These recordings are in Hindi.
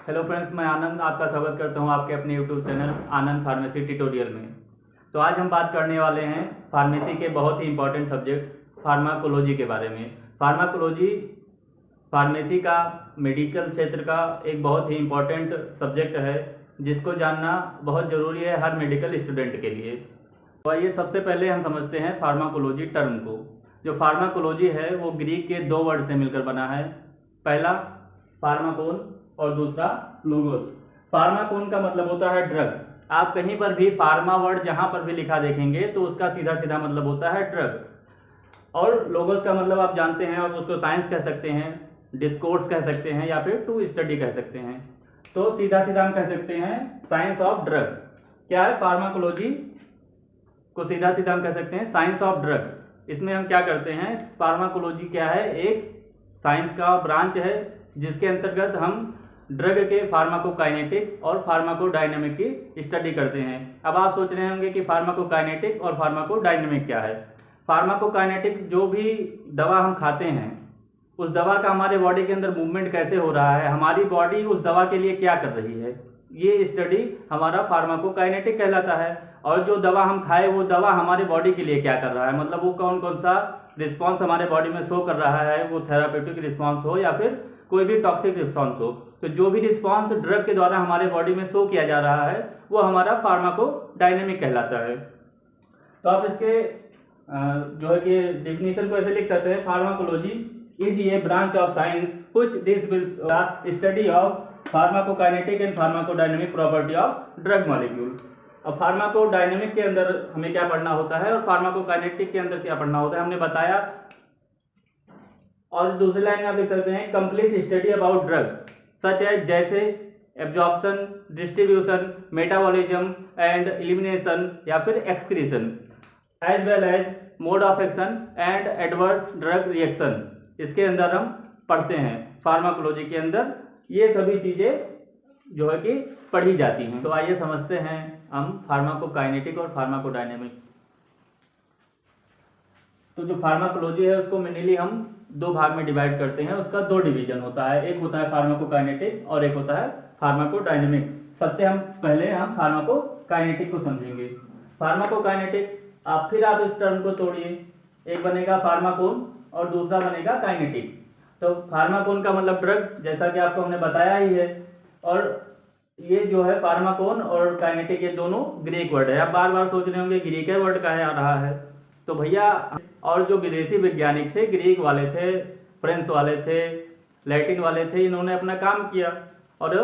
हेलो फ्रेंड्स, मैं आनंद आपका स्वागत करता हूं आपके अपने यूट्यूब चैनल आनंद फार्मेसी ट्यूटोरियल में। तो आज हम बात करने वाले हैं फार्मेसी के बहुत ही इंपॉर्टेंट सब्जेक्ट फार्माकोलॉजी के बारे में। फार्माकोलॉजी फार्मेसी का मेडिकल क्षेत्र का एक बहुत ही इंपॉर्टेंट सब्जेक्ट है जिसको जानना बहुत ज़रूरी है हर मेडिकल स्टूडेंट के लिए। तो आइए सबसे पहले हम समझते हैं फार्माकोलॉजी टर्म को। जो फार्माकोलॉजी है वो ग्रीक के दो वर्ड से मिलकर बना है, पहला फार्माकोन और दूसरा लोगोस। फार्माकोन का मतलब होता है ड्रग। आप कहीं पर भी फार्मा वर्ड जहां पर भी लिखा देखेंगे तो उसका सीधा सीधा मतलब होता है ड्रग। और लोगोस का मतलब आप जानते हैं, आप उसको साइंस कह सकते हैं, डिस्कोर्स कह सकते हैं या फिर टू स्टडी कह सकते हैं। तो सीधा सीधा हम कह सकते हैं साइंस ऑफ ड्रग। क्या है फार्माकोलॉजी को सीधा सीधा हम कह सकते हैं साइंस ऑफ ड्रग। इसमें हम क्या करते हैं, फार्माकोलॉजी क्या है, एक साइंस का ब्रांच है जिसके अंतर्गत हम ड्रग के फार्माकोकाइनेटिक और फार्माकोडायनेमिक की स्टडी करते हैं। अब आप सोच रहे होंगे कि फार्माकोकाइनेटिक और फार्माकोडायनेमिक क्या है। फार्माकोकाइनेटिक जो भी दवा हम खाते हैं उस दवा का हमारे बॉडी के अंदर मूवमेंट कैसे हो रहा है, हमारी बॉडी उस दवा के लिए क्या कर रही है, ये स्टडी हमारा फार्माकोकाइनेटिक कहलाता है। और जो दवा हम खाए वो दवा हमारे बॉडी के लिए क्या कर रहा है, मतलब वो कौन कौन सा रिस्पॉन्स हमारे बॉडी में शो कर रहा है, वो थेरापेटिक रिस्पॉन्स हो या फिर कोई भी टॉक्सिक रिस्पॉन्स हो। तो जो भी रिस्पॉन्स ड्रग के द्वारा हमारे बॉडी में शो किया जा रहा है वो हमारा फार्माकोडायनेमिक कहलाता है। तो आप इसके जो है कि डेफिनेशन को ऐसे लिख सकते हैं, pharmacology is a branch of science which deals with the study of pharmacokinetic and pharmacodynamic property of drug molecule. अब फार्माकोडायनेमिक के अंदर हमें क्या पढ़ना होता है और फार्माकोकाइनेटिक के अंदर क्या पढ़ना होता है हमने बताया। और दूसरी लाइन में आप लिख सकते हैं complete study about drug such as जैसे absorption, distribution, metabolism and elimination या फिर excretion, as well as mode of action and adverse drug reaction. इसके अंदर हम पढ़ते हैं फार्माकोलॉजी के अंदर ये सभी चीजें जो है कि पढ़ी जाती हैं। तो आइए समझते हैं हम फार्माकोकाइनेटिक और फार्माकोडायनेमिक। तो जो फार्माकोलॉजी है उसको मेनली हम दो भाग में डिवाइड करते हैं, उसका दो डिवीजन होता है, एक होता है फार्माकोकाइनेटिक और एक होता है फार्माकोडायनेमिक। सबसे हम पहले फार्माकोकाइनेटिक को समझेंगे। फार्माकोकाइनेटिक आप इस टर्म को तोड़िए, एक बनेगा फार्माकोन और दूसरा बनेगा काइनेटिक। तो फार्माकोन का मतलब ड्रग, जैसा कि आपको हमने बताया ही है। और ये जो है फार्माकोन और काइनेटिक ये दोनों ग्रीक वर्ड है। आप बार बार सोच रहे होंगे ग्रीक है वर्ड कहाँ आ रहा है, तो भैया और जो विदेशी वैज्ञानिक थे, ग्रीक वाले थे, फ्रेंच वाले थे, लैटिन वाले थे, इन्होंने अपना काम किया और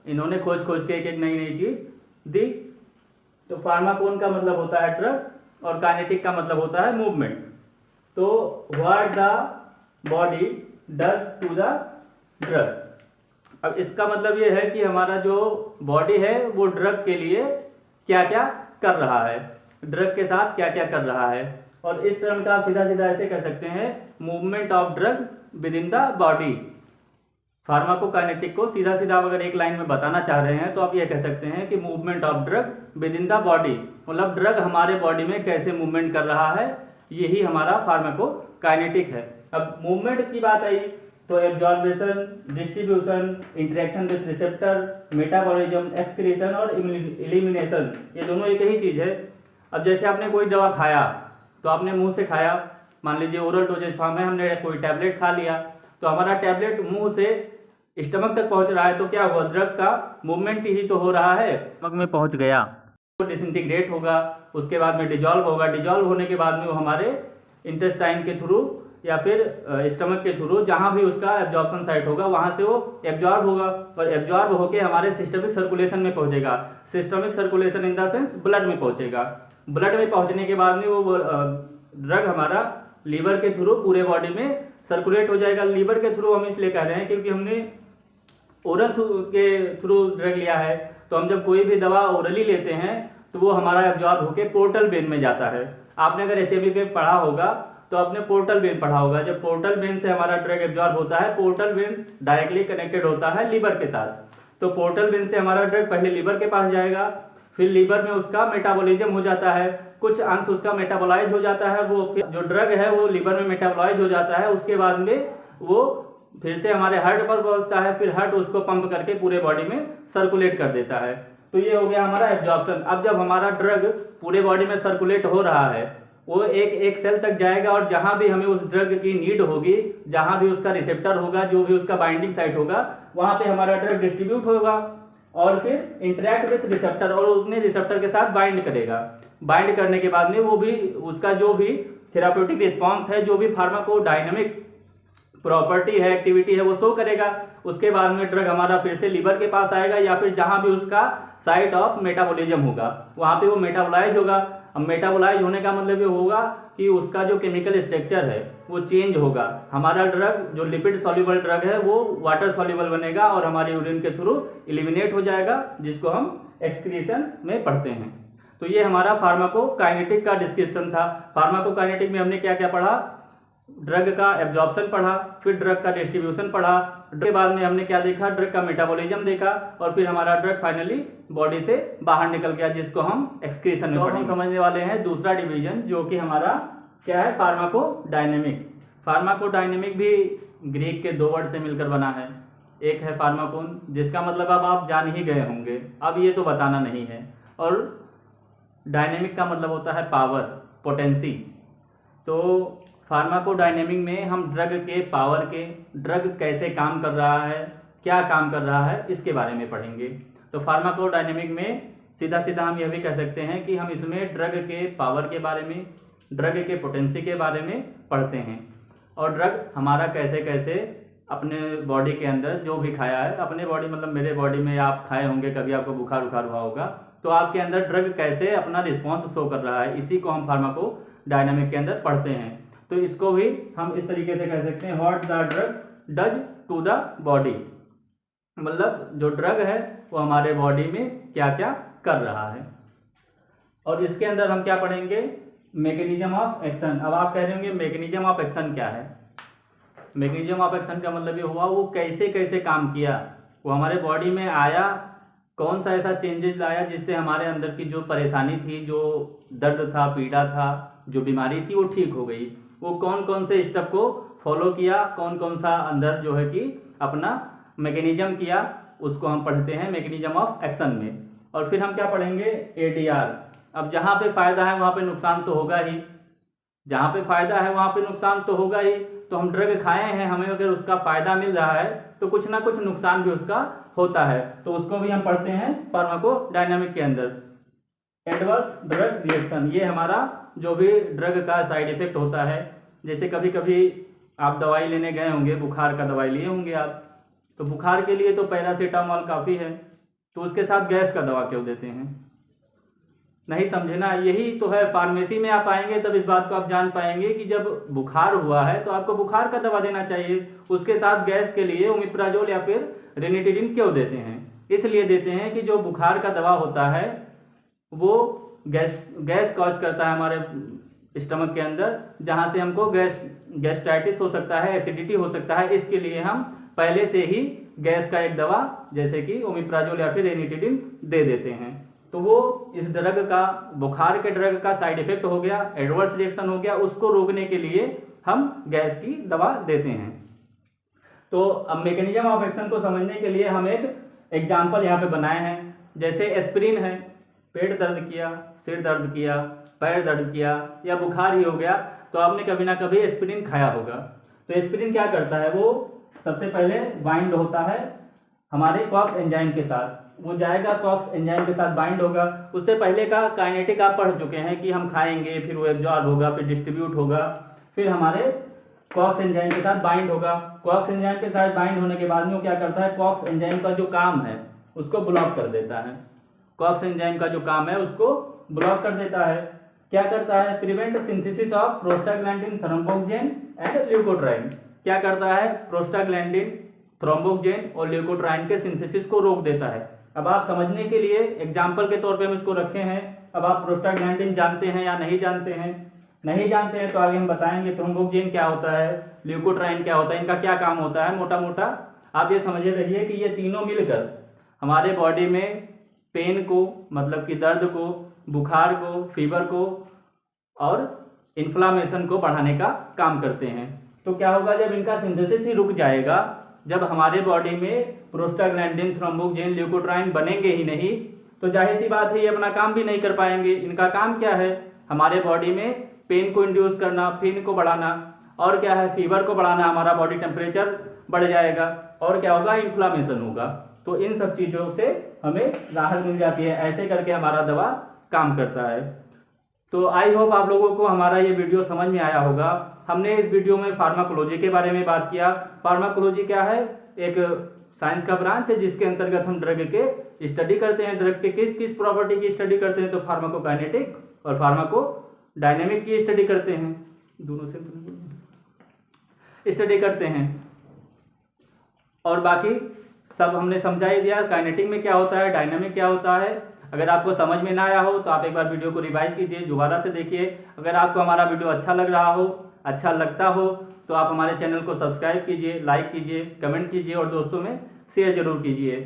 इन्होंने खोज खोज के एक नई नई चीज दी। तो फार्माकोन का मतलब होता है ड्रग और काइनेटिक का मतलब होता है मूवमेंट। तो what the body does to the drug. अब इसका मतलब ये है कि हमारा जो बॉडी है वो ड्रग के लिए क्या क्या कर रहा है, ड्रग के साथ क्या क्या कर रहा है। और इस टर्म का आप सीधा सीधा ऐसे कह सकते हैं movement of drug with in the body. Pharmacokinetic को सीधा सीधा अगर एक लाइन में बताना चाह रहे हैं तो आप ये कह सकते हैं कि movement of drug with in the body, मतलब ड्रग हमारे बॉडी में कैसे मूवमेंट कर रहा है, यही हमारा फार्माकोकाइनेटिक है। अब मूवमेंट की बात आई तो absorption, distribution, interaction with receptor, metabolism, excretion और एलिमिनेशन, ये दोनों एक ही चीज है। अब जैसे आपने कोई दवा खाया तो आपने मुंह से खाया, मान लीजिए ओरल डोजेज फॉर्म में हमने कोई टैबलेट खा लिया, तो हमारा टैबलेट मुंह से स्टमक तक पहुंच रहा है, तो क्या हुआ, ड्रग का मूवमेंट ही तो हो रहा है, स्टमक में पहुंच गया तो डिसइंटीग्रेट होगा, उसके बाद में डिजॉल्व होगा, डिजॉल्व होने के बाद में वो हमारे इंटेस्टाइन के थ्रू या फिर स्टमक के थ्रू जहां भी उसका एब्जॉर्प्शन साइट होगा वहां से वो एब्जॉर्ब होगा और एब्जॉर्ब होके हमारे सिस्टमिक सर्कुलेशन में पहुंचेगा। Systemic circulation in the sense blood में पहुंचेगा। ब्लड में पहुंचने के बाद में वो ड्रग हमारा लीवर के थ्रू पूरे बॉडी में सर्कुलेट हो जाएगा। लीवर के थ्रू हम इसलिए कह रहे हैं क्योंकि हमने ओरल के थ्रू ड्रग लिया है, तो हम जब कोई भी दवा ओरली लेते हैं तो वो हमारा एब्जॉर्ब होकर पोर्टल वेन में जाता है। आपने अगर एचएमबी पे पढ़ा होगा तो आपने पोर्टल वेन पढ़ा होगा। जब पोर्टल वेन से हमारा ड्रग एब्जॉर्ब होता है, पोर्टल वेन डायरेक्टली कनेक्टेड होता है लीवर के साथ, तो पोर्टल वेन से हमारा ड्रग पहले लीवर के पास जाएगा, फिर लीवर में उसका मेटाबॉलिज्म हो जाता है, कुछ अंश उसका मेटाबोलाइज हो जाता है, वो जो ड्रग है वो लीवर में मेटाबोलाइज हो जाता है, उसके बाद में वो फिर से हमारे हार्ट पर पहुंचता है, फिर हार्ट उसको पंप करके पूरे बॉडी में सर्कुलेट कर देता है। तो ये हो गया हमारा एब्जॉर्प्शन। अब जब हमारा ड्रग पूरे बॉडी में सर्कुलेट हो रहा है, वो एक सेल तक जाएगा और जहां भी हमें उस ड्रग की नीड होगी, जहां भी उसका रिसेप्टर होगा, जो भी उसका बाइंडिंग साइट होगा, वहां पे हमारा ड्रग डिस्ट्रीब्यूट होगा और फिर इंटरेक्ट विथ रिसेप्टर और उसने रिसेप्टर के साथ बाइंड करेगा। बाइंड करने के बाद में वो भी उसका जो भी थेराप्यूटिक रिस्पॉन्स है, जो भी फार्माकोडायनेमिक प्रॉपर्टी है, एक्टिविटी है, वो शो करेगा। उसके बाद में ड्रग हमारा फिर से लीवर के पास आएगा या फिर जहां भी उसका साइट ऑफ मेटाबॉलिज्म होगा, वहां पे वो मेटाबोलाइज होगा। अब मेटाबोलाइज होने का मतलब ये होगा कि उसका जो केमिकल स्ट्रक्चर है वो चेंज होगा। हमारा ड्रग जो लिपिड सॉल्युबल ड्रग है वो वाटर सॉल्युबल बनेगा और हमारे यूरिन के थ्रू एलिमिनेट हो जाएगा, जिसको हम एक्सक्रीशन में पढ़ते हैं। तो ये हमारा फार्माकोकाइनेटिक का डिस्क्रिप्शन था। फार्माकोकाइनेटिक में हमने क्या क्या पढ़ा? ड्रग का एब्जॉर्प्शन पढ़ा, फिर ड्रग का डिस्ट्रीब्यूशन पढ़ा, के बाद में हमने क्या देखा? ड्रग का मेटाबॉलिज्म देखा और फिर हमारा ड्रग फाइनली बॉडी से बाहर निकल गया, जिसको हम एक्सक्रीशन में पढ़ेंगे। हम समझने वाले हैं दूसरा डिवीजन, जो कि हमारा क्या है? फार्माकोडायनेमिक। फार्माकोडायनेमिक भी ग्रीक के दो वर्ड से मिलकर बना है। एक है फार्माकोन, जिसका मतलब अब आप जान ही गए होंगे, अब ये तो बताना नहीं है, और डायनेमिक का मतलब होता है पावर, पोटेंसी। तो फार्माकोडायनेमिक में हम ड्रग के पावर के, ड्रग कैसे काम कर रहा है, क्या काम कर रहा है, इसके बारे में पढ़ेंगे। तो फार्माकोडायनेमिक में सीधा सीधा हम यह भी कह सकते हैं कि हम इसमें ड्रग के पावर के बारे में, ड्रग के पोटेंसी के बारे में पढ़ते हैं, और ड्रग हमारा कैसे कैसे अपने बॉडी के अंदर जो भी खाया है, अपने बॉडी मतलब मेरे बॉडी में आप खाए होंगे, कभी आपको बुखार उखार हुआ होगा, तो आपके अंदर ड्रग कैसे अपना रिस्पॉन्स शो कर रहा है, इसी को हम फार्माकोडायनेमिक के अंदर पढ़ते हैं। तो इसको भी हम इस तरीके से कह सकते हैं, what the drug does to the body, मतलब जो ड्रग है वो हमारे बॉडी में क्या क्या कर रहा है। और इसके अंदर हम क्या पढ़ेंगे? Mechanism of action. अब आप कह रहे होंगे मैकेनिज्म ऑफ एक्शन क्या है? मैकेनिज्म ऑफ एक्शन का मतलब ये हुआ वो कैसे कैसे काम किया, वो हमारे बॉडी में आया, कौन सा ऐसा चेंजेस लाया जिससे हमारे अंदर की जो परेशानी थी, जो दर्द था, पीड़ा था, जो बीमारी थी, वो ठीक हो गई। वो कौन कौन से स्टेप को फॉलो किया, कौन कौन सा अंदर जो है कि अपना मैकेनिज्म किया, उसको हम पढ़ते हैं मैकेनिज्म ऑफ एक्शन में। और फिर हम क्या पढ़ेंगे? ADR। अब जहाँ पे फायदा है वहाँ पे नुकसान तो होगा ही, जहाँ पे फायदा है वहाँ पे नुकसान तो होगा ही। तो हम ड्रग खाए हैं, हमें अगर उसका फायदा मिल रहा है तो कुछ ना कुछ नुकसान भी उसका होता है, तो उसको भी हम पढ़ते हैं फार्माकोडायनेमिक के अंदर। एडवर्स ड्रग रिएक्शन, ये हमारा जो भी ड्रग का साइड इफेक्ट होता है, जैसे कभी कभी आप दवाई लेने गए होंगे, बुखार का दवाई लिए होंगे आप, तो बुखार के लिए तो पैरासीटामोल काफ़ी है, तो उसके साथ गैस का दवा क्यों देते हैं? नहीं समझे ना? यही तो है, फार्मेसी में आप आएंगे तब इस बात को आप जान पाएंगे कि जब बुखार हुआ है तो आपको बुखार का दवा देना चाहिए, उसके साथ गैस के लिए ओमिप्राजोल या फिर रेनिटिडिन क्यों देते हैं? इसलिए देते हैं कि जो बुखार का दवा होता है वो गैस कॉज करता है हमारे स्टमक के अंदर, जहाँ से हमको गैस्ट्राइटिस हो सकता है, एसिडिटी हो सकता है। इसके लिए हम पहले से ही गैस का एक दवा जैसे कि ओमिप्राजोल या फिर रेनिटिडिन दे देते हैं। तो वो इस ड्रग का, बुखार के ड्रग का साइड इफेक्ट हो गया, एडवर्स रिएक्शन हो गया, उसको रोकने के लिए हम गैस की दवा देते हैं। तो अब मैकेनिज्म ऑफ एक्शन को समझने के लिए हम एक एग्जाम्पल यहाँ पे बनाए हैं। जैसे एस्पिरिन है, पेट दर्द किया, सिर दर्द किया, पैर दर्द किया या बुखार ही हो गया, तो आपने कभी ना कभी एस्पिरिन खाया होगा। तो एस्पिरिन क्या करता है? वो सबसे पहले बाइंड होता है हमारे कॉक्स एंजाइम के साथ, वो जाएगा कॉक्स एंजाइम के साथ बाइंड होगा। उससे पहले का काइनेटिक आप पढ़ चुके हैं कि हम खाएंगे, फिर वो एब्जॉर्ब होगा, फिर डिस्ट्रीब्यूट होगा, फिर हमारे कॉक्स एंजाइम के साथ बाइंड होगा। कॉक्स एंजाइम के साथ बाइंड होने के बाद में वो क्या करता है? कॉक्स एंजाइम का जो काम है उसको ब्लॉक कर देता है। कॉक्स एंजाइम का जो काम है उसको ब्लॉक कर देता है। क्या करता है? Prevent synthesis of prostaglandin, thromboxane and leukotriene. क्या करता है? प्रोस्टाग्लैंडिन, थ्रोम्बोक्सिन और ल्यूकोट्राइन के सिंथेसिस को रोक देता है। अब आप समझने के लिए एग्जाम्पल के तौर पे हम इसको रखे हैं। अब आप प्रोस्टाग्लैंडिन जानते हैं या नहीं जानते हैं? नहीं जानते हैं तो आगे हम बताएंगे थ्रोम्बोक्सिन क्या होता है, ल्यूकोट्राइन क्या होता है, इनका क्या काम होता है। मोटा मोटा आप ये समझे रहिए कि ये तीनों मिलकर हमारे बॉडी में पेन को, मतलब कि दर्द को, बुखार को, फीवर को और इन्फ्लामेशन को बढ़ाने का काम करते हैं। तो क्या होगा, जब इनका सिंथेसिस ही रुक जाएगा, जब हमारे बॉडी में प्रोस्टाग्लैंडिन, थ्रोम्बोक्सिन, ल्यूकोट्राइन बनेंगे ही नहीं, तो जाहिर सी बात है ये अपना काम भी नहीं कर पाएंगे। इनका काम क्या है, हमारे बॉडी में पेन को इंड्यूस करना, पेन को बढ़ाना, और क्या है, फीवर को बढ़ाना, हमारा बॉडी टेम्परेचर बढ़ जाएगा, और क्या होगा, इन्फ्लामेशन होगा। तो इन सब चीज़ों से हमें राहत मिल जाती है। ऐसे करके हमारा दवा काम करता है। तो आई होप आप लोगों को हमारा ये वीडियो समझ में आया होगा। हमने इस वीडियो में फार्माकोलॉजी के बारे में बात किया। फार्माकोलॉजी क्या है, एक साइंस का ब्रांच है जिसके अंतर्गत हम ड्रग के स्टडी करते हैं। ड्रग के किस किस प्रॉपर्टी की स्टडी करते हैं, तो फार्माकोकाइनेटिक और फार्माकोडायनेमिक की स्टडी करते हैं, दोनों से स्टडी करते हैं। और बाकी सब हमने समझा ही दिया, काइनेटिक में क्या होता है, डायनामिक क्या होता है। अगर आपको समझ में ना आया हो तो आप एक बार वीडियो को रिवाइज कीजिए, दोबारा से देखिए। अगर आपको हमारा वीडियो अच्छा लग रहा हो, अच्छा लगता हो, तो आप हमारे चैनल को सब्सक्राइब कीजिए, लाइक कीजिए, कमेंट कीजिए और दोस्तों में शेयर जरूर कीजिए।